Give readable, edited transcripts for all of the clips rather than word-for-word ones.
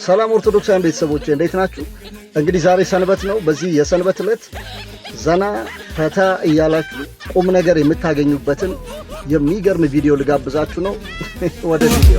ሰላም ኦርቶዶክሳውያን ቤተሰቦች እንዴት ናችሁ? እንግዲህ ዛሬ ሰንበት ነው። በዚህ የሰንበት ዕለት ዘና ፈታ እያላችሁ ቁም ነገር የምታገኙበትን የሚገርም ቪዲዮ ልጋብዛችሁ ነው። ወደ ቪዲዮ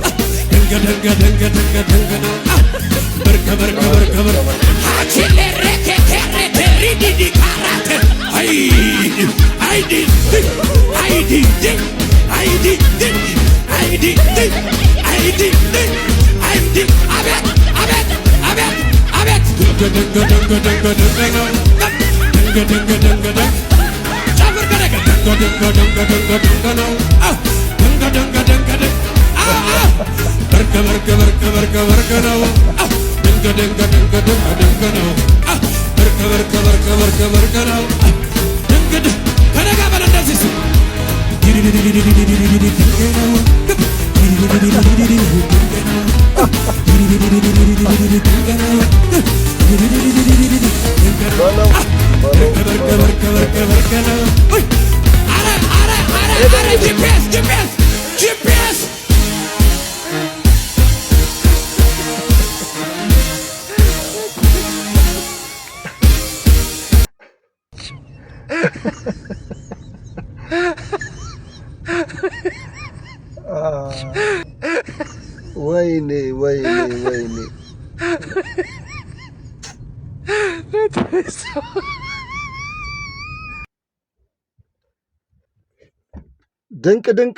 ወይኔ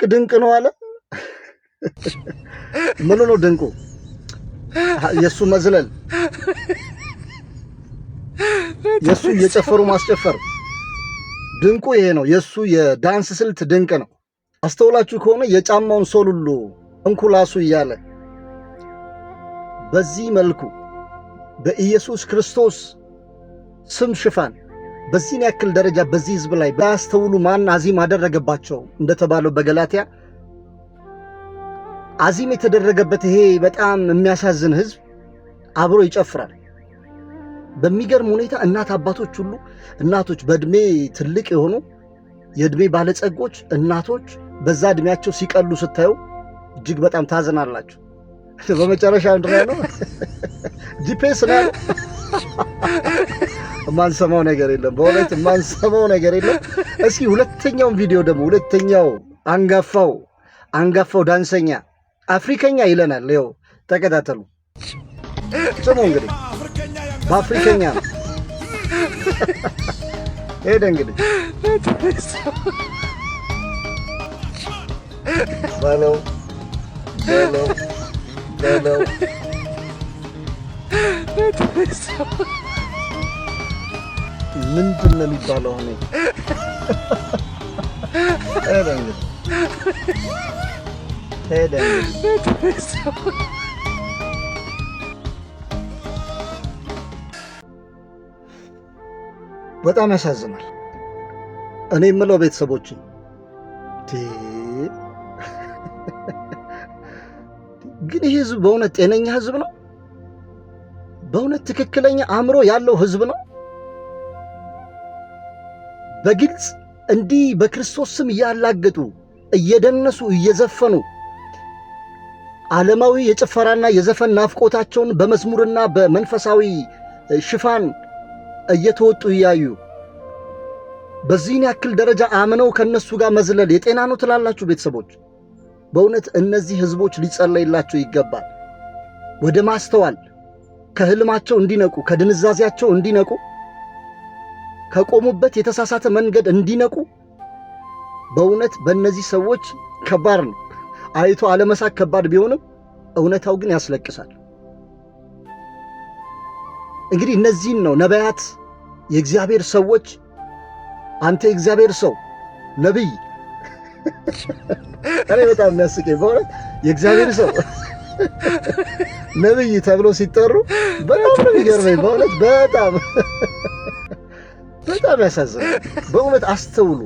ድንቅ ነው አለ። ምን ነው ድንቁ? የሱ መዝለል፣ የሱ እየጨፈሩ ማስጨፈር ድንቁ ይሄ ነው። የሱ የዳንስ ስልት ድንቅ ነው። አስተውላችሁ ከሆነ የጫማውን ሶል ሁሉ እንኩላሱ እያለ በዚህ መልኩ በኢየሱስ ክርስቶስ ስም ሽፋን በዚህ ያክል ደረጃ በዚህ ህዝብ ላይ ባያስተውሉ ማን አዚም አደረገባቸው እንደተባለው በገላትያ አዚም የተደረገበት ይሄ በጣም የሚያሳዝን ህዝብ አብሮ ይጨፍራል። በሚገርም ሁኔታ እናት አባቶች ሁሉ እናቶች በእድሜ ትልቅ የሆኑ የእድሜ ባለጸጎች እናቶች በዛ እድሜያቸው ሲቀሉ ስታዩ እጅግ በጣም ታዘናላችሁ። በመጨረሻ እንድራ ነው ጂፒኤስ ነው ማንሰማው ነገር የለም። በእውነት ማንሰማው ነገር የለም። እስኪ ሁለተኛውን ቪዲዮ ደግሞ ሁለተኛው አንጋፋው ዳንሰኛ አፍሪከኛ ይለናል። ይኸው ተከታተሉ። ስሙ እንግዲህ በአፍሪከኛ ነው ሄደ እንግዲህ በለው ምንድን ነው የሚባለው? ሄደ በጣም ያሳዝናል። እኔ የምለው ቤተሰቦች ግን ይህ ህዝብ በእውነት ጤነኛ ህዝብ ነው? በእውነት ትክክለኛ አእምሮ ያለው ህዝብ ነው? በግልጽ እንዲህ በክርስቶስ ስም እያላገጡ እየደነሱ እየዘፈኑ ዓለማዊ የጭፈራና የዘፈን ናፍቆታቸውን በመዝሙርና በመንፈሳዊ ሽፋን እየተወጡ እያዩ በዚህን ያክል ደረጃ አምነው ከነሱ ጋር መዝለል የጤና ነው ትላላችሁ ቤተሰቦች? በእውነት እነዚህ ህዝቦች ሊጸለይላቸው ይገባል። ወደ ማስተዋል ከህልማቸው እንዲነቁ፣ ከድንዛዜያቸው እንዲነቁ፣ ከቆሙበት የተሳሳተ መንገድ እንዲነቁ። በእውነት በእነዚህ ሰዎች ከባድ ነው። አይቶ አለመሳቅ ከባድ ቢሆንም እውነታው ግን ያስለቅሳል። እንግዲህ እነዚህን ነው ነቢያት፣ የእግዚአብሔር ሰዎች፣ አንተ የእግዚአብሔር ሰው ነቢይ እኔ በጣም የሚያስቀኝ በእውነት የእግዚአብሔር ሰው ነቢይ ተብሎ ሲጠሩ በጣም ነው የሚገርመኝ። በእውነት በጣም ያሳዝናል። በእውነት አስተውሉ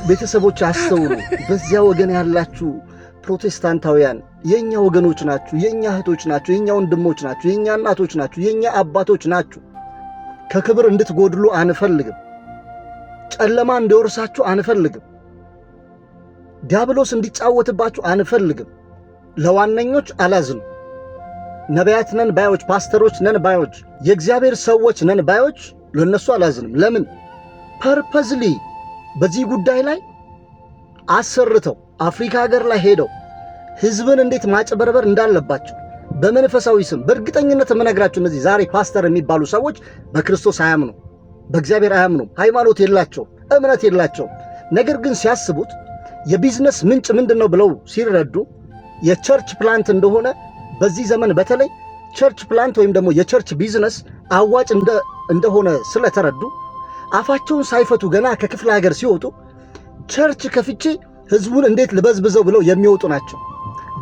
ቤተሰቦች፣ አስተውሉ። በዚያ ወገን ያላችሁ ፕሮቴስታንታውያን የኛ ወገኖች ናችሁ፣ የኛ እህቶች ናችሁ፣ የኛ ወንድሞች ናችሁ፣ የኛ እናቶች ናችሁ፣ የኛ አባቶች ናችሁ። ከክብር እንድትጎድሉ አንፈልግም። ጨለማ እንዲወርሳችሁ አንፈልግም። ዲያብሎስ እንዲጫወትባችሁ አንፈልግም። ለዋነኞች አላዝንም። ነቢያት ነን ባዮች፣ ፓስተሮች ነን ባዮች፣ የእግዚአብሔር ሰዎች ነን ባዮች ለነሱ አላዝንም። ለምን? ፐርፐዝሊ በዚህ ጉዳይ ላይ አሰርተው አፍሪካ ሀገር ላይ ሄደው ህዝብን እንዴት ማጭበርበር እንዳለባቸው በመንፈሳዊ ስም በእርግጠኝነት የምነግራቸው እነዚህ ዛሬ ፓስተር የሚባሉ ሰዎች በክርስቶስ አያምኑ፣ በእግዚአብሔር አያምኑ፣ ሃይማኖት የላቸው፣ እምነት የላቸው። ነገር ግን ሲያስቡት የቢዝነስ ምንጭ ምንድን ነው ብለው ሲረዱ የቸርች ፕላንት እንደሆነ በዚህ ዘመን በተለይ ቸርች ፕላንት ወይም ደግሞ የቸርች ቢዝነስ አዋጭ እንደሆነ ስለተረዱ አፋቸውን ሳይፈቱ ገና ከክፍለ ሀገር ሲወጡ ቸርች ከፍቼ ህዝቡን እንዴት ልበዝብዘው ብለው የሚወጡ ናቸው።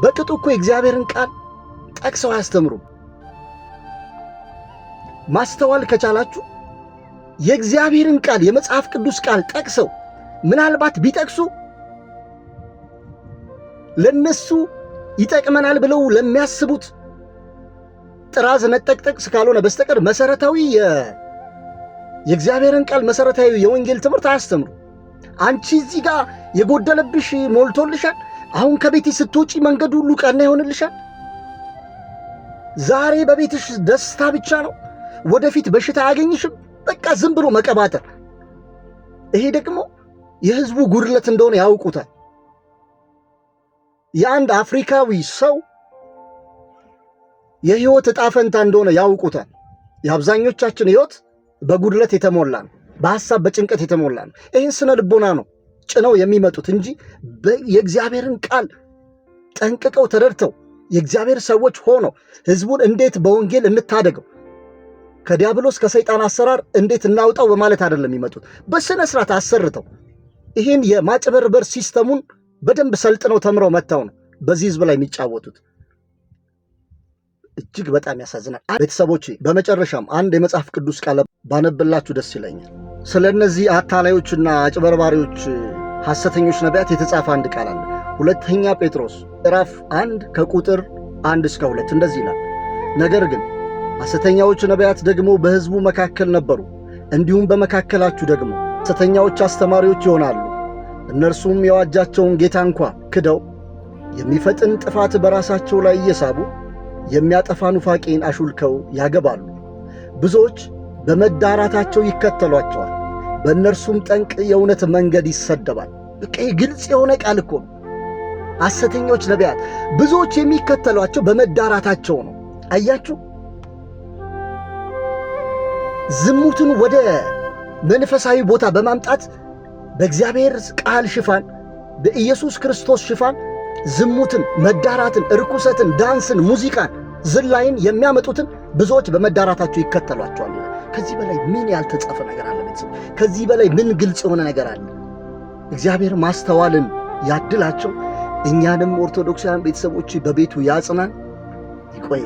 በቅጡ እኮ የእግዚአብሔርን ቃል ጠቅሰው አያስተምሩም። ማስተዋል ከቻላችሁ የእግዚአብሔርን ቃል የመጽሐፍ ቅዱስ ቃል ጠቅሰው ምናልባት ቢጠቅሱ ለነሱ ይጠቅመናል ብለው ለሚያስቡት ጥራዝ ነጠቅ ጥቅስ ካልሆነ በስተቀር መሰረታዊ የእግዚአብሔርን ቃል መሰረታዊ የወንጌል ትምህርት አያስተምሩ። አንቺ እዚህ ጋር የጎደለብሽ ሞልቶልሻል፣ አሁን ከቤቴ ስትወጪ መንገድ ሁሉ ቀና ይሆንልሻል፣ ዛሬ በቤትሽ ደስታ ብቻ ነው፣ ወደፊት በሽታ አያገኝሽም። በቃ ዝም ብሎ መቀባጠር። ይሄ ደግሞ የህዝቡ ጉድለት እንደሆነ ያውቁታል። የአንድ አፍሪካዊ ሰው የህይወት ዕጣ ፈንታ እንደሆነ ያውቁታል። የአብዛኞቻችን ህይወት በጉድለት የተሞላ ነው፣ በሐሳብ በጭንቀት የተሞላ ነው። ይህን ስነ ልቦና ነው ጭነው የሚመጡት እንጂ የእግዚአብሔርን ቃል ጠንቅቀው ተረድተው የእግዚአብሔር ሰዎች ሆነው ህዝቡን እንዴት በወንጌል እንታደገው፣ ከዲያብሎስ ከሰይጣን አሰራር እንዴት እናውጣው በማለት አይደለም የሚመጡት። በስነ ስርዓት አሰርተው ይህን የማጭበርበር ሲስተሙን በደንብ ሰልጥነው ተምረው መጥተው ነው በዚህ ህዝብ ላይ የሚጫወቱት። እጅግ በጣም ያሳዝናል። ቤተሰቦቼ በመጨረሻም አንድ የመጽሐፍ ቅዱስ ቃል ባነብላችሁ ደስ ይለኛል። ስለ እነዚህ አታላዮችና አጭበርባሪዎች ሐሰተኞች ነቢያት የተጻፈ አንድ ቃል አለ። ሁለተኛ ጴጥሮስ ምዕራፍ 1 ከቁጥር 1 እስከ 2 እንደዚህ ይላል። ነገር ግን ሐሰተኛዎች ነቢያት ደግሞ በሕዝቡ መካከል ነበሩ፣ እንዲሁም በመካከላችሁ ደግሞ ሐሰተኛዎች አስተማሪዎች ይሆናሉ። እነርሱም የዋጃቸውን ጌታ እንኳ ክደው የሚፈጥን ጥፋት በራሳቸው ላይ እየሳቡ የሚያጠፋ ኑፋቄን አሹልከው ያገባሉ። ብዙዎች በመዳራታቸው ይከተሏቸዋል፣ በእነርሱም ጠንቅ የእውነት መንገድ ይሰደባል። በቃ ግልጽ የሆነ ቃል እኮ ነው። ሐሰተኞች ነቢያት ብዙዎች የሚከተሏቸው በመዳራታቸው ነው። አያችሁ፣ ዝሙትን ወደ መንፈሳዊ ቦታ በማምጣት በእግዚአብሔር ቃል ሽፋን፣ በኢየሱስ ክርስቶስ ሽፋን ዝሙትን፣ መዳራትን፣ ርኩሰትን፣ ዳንስን፣ ሙዚቃን፣ ዝላይን የሚያመጡትን ብዙዎች በመዳራታቸው ይከተሏቸዋል። ከዚህ በላይ ምን ያልተጻፈ ነገር አለ? ቤተሰብ ከዚህ በላይ ምን ግልጽ የሆነ ነገር አለ? እግዚአብሔር ማስተዋልን ያድላቸው። እኛንም ኦርቶዶክሳውያን ቤተሰቦች በቤቱ ያጽናን። ይቆየ